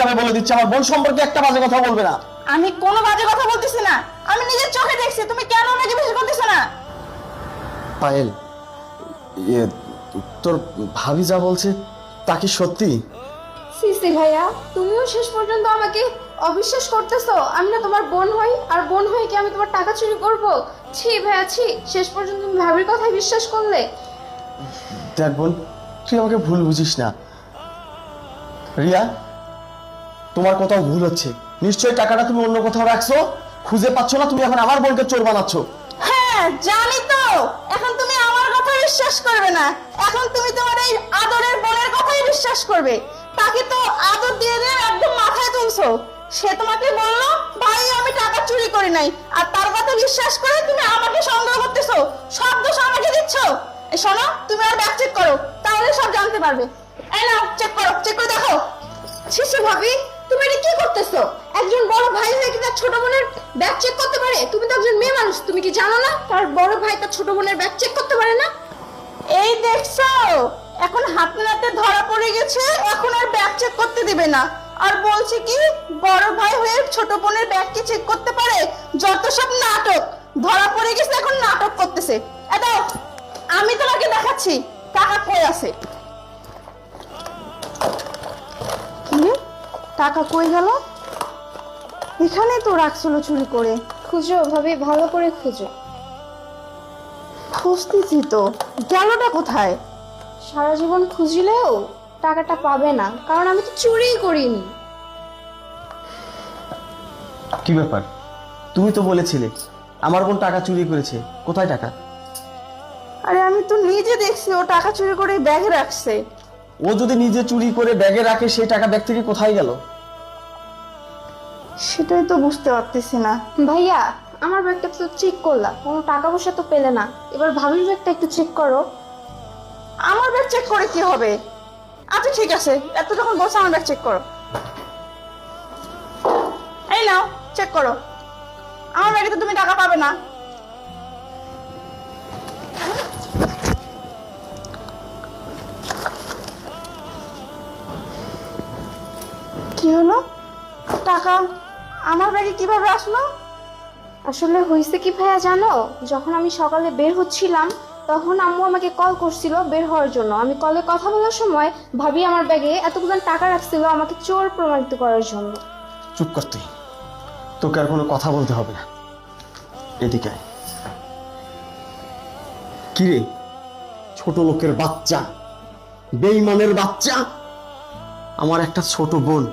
আমি বলে দিচ্ছি, আমার বোন সম্পর্কে একটা বাজে কথা বলবে না। আমি কোনো বাজে কথা বলতেছি না, আমি নিজের চোখে দেখছি। তুমি কেন আমাকে বিশ্বাস করতেছো না? পায়েল, ইয়ে, তোর ভাবি যা বলছে তা কি সত্যি? সিসি ভাইয়া, তুমিও শেষ পর্যন্ত আমাকে অবিশ্বাস করতেছো? আমি না তোমার বোন হই, আর বোন হয়ে কি আমি তোমার টাকা চুরি করব? ছি ভাইয়া ছি, শেষ পর্যন্ত তুমি ভাবির কথাই বিশ্বাস করলে। দেখ বোন, তুই আমাকে ভুল বুঝিস না। রিয়া, তোমার কোথাও ভুল হচ্ছে। নিশ্চয়ই টাকাটা তুমি অন্য কোথাও রাখছো, খুঁজে পাচ্ছ না, তুমি এখন আমার বোনকে চোর বানাচ্ছ। হ্যাঁ জানি তো। এখন তুমি আমার কথা বিশ্বাস করবে না, এখন তুমি তোমার এই আদরের বোনের কথাই বিশ্বাস করবে। তাকে তো আদর দিয়ে দিয়ে একদম মাথায় তুলছো। সে তোমাকে বললো ভাই আমি টাকা চুরি করি নাই, আর তার কথা বিশ্বাস করে তুমি আমাকে সন্দেহ করতেছো, সব দোষ আমাকে দিচ্ছ। এই শোনো, তুমি আর ব্যাগ চেক করো, তাহলে সব জানতে পারবে। এই নাও চেক করো, চেক করে দেখো। শিশু ভাবি, তুমি এটা কি করতেছো? একজন বড় ভাই হয়ে কি তার ছোট বোনের ব্যাগ চেক করতে পারে? তুমি তো একজন মেয়ে মানুষ, তুমি কি জানো না তার বড় ভাই তার ছোট বোনের ব্যাগ চেক করতে পারে না? এই দেখছো, এখন হাতে নাতে ধরা পড়ে গেছে, এখন আর ব্যাগ চেক করতে দিবে না। আর বলছে কি বড় ভাই হয়ে ছোট বোনের ব্যাগ কি চেক করতে পারে? যত সব নাটক, ধরা পড়ে গেছে, এখন নাটক করতেছে। দাও, আমি তোমাকে দেখাচ্ছি টাকা কই আছে। কি রে, টাকা কই গেল? এখানে তো রাখছিল চুরি করে। খুঁজো ভাবি, ভালো করে খুঁজো। খুঁজতেছি তো, গেলটা কোথায়? সারা জীবন খুঁজলেও টাকাটা পাবে না, কারণ আমি তো চুরিই করিনি। কি ব্যাপার, তুমি তো বলেছিলে আমার বোন টাকা চুরি করেছে, কোথায় টাকা? আরে আমি তো নিজে দেখছি ও টাকা চুরি করে ব্যাগে রাখছে। ও যদি নিজে চুরি করে ব্যাগে রাখে, সেই টাকা ব্যাগ থেকে কোথায় গেল? সেটাই তো বুঝতে পারতেছি না। ভাইয়া, আমার ব্যাগটা তো চেক করলাম, কোনো টাকা পয়সা তো পেলে না। এবার ভাবির ব্যাগটা একটু চেক করো। আমার ব্যাগ চেক করে কি হবে? আচ্ছা ঠিক আছে, এত যখন বলছো আমার ব্যাগ চেক করো। এই নাও চেক করো, আমার ব্যাগে তো তুমি টাকা পাবে না। কি হলো, টাকা আমার ব্যাগে কিভাবে আসলো? আসলে হয়েছে কি ভাইয়া জানো, যখন আমি সকালে বের হচ্ছিলাম তখন আম্মু আমাকে কল করছিল বের হওয়ার জন্য। আমি কলে কথা বলার সময় ভাবি আমার ব্যাগে এতগুলো টাকা রাখছিল আমাকে চোর প্রমাণিত করার জন্য। চুপ কর তুই, তোকে আর কোনো কথা বলতে হবে না। এদিকে আয়। কি রে, ছোট লোকের বাচ্চা, বেঈমানের বাচ্চা, আমার একটা ছোট বোন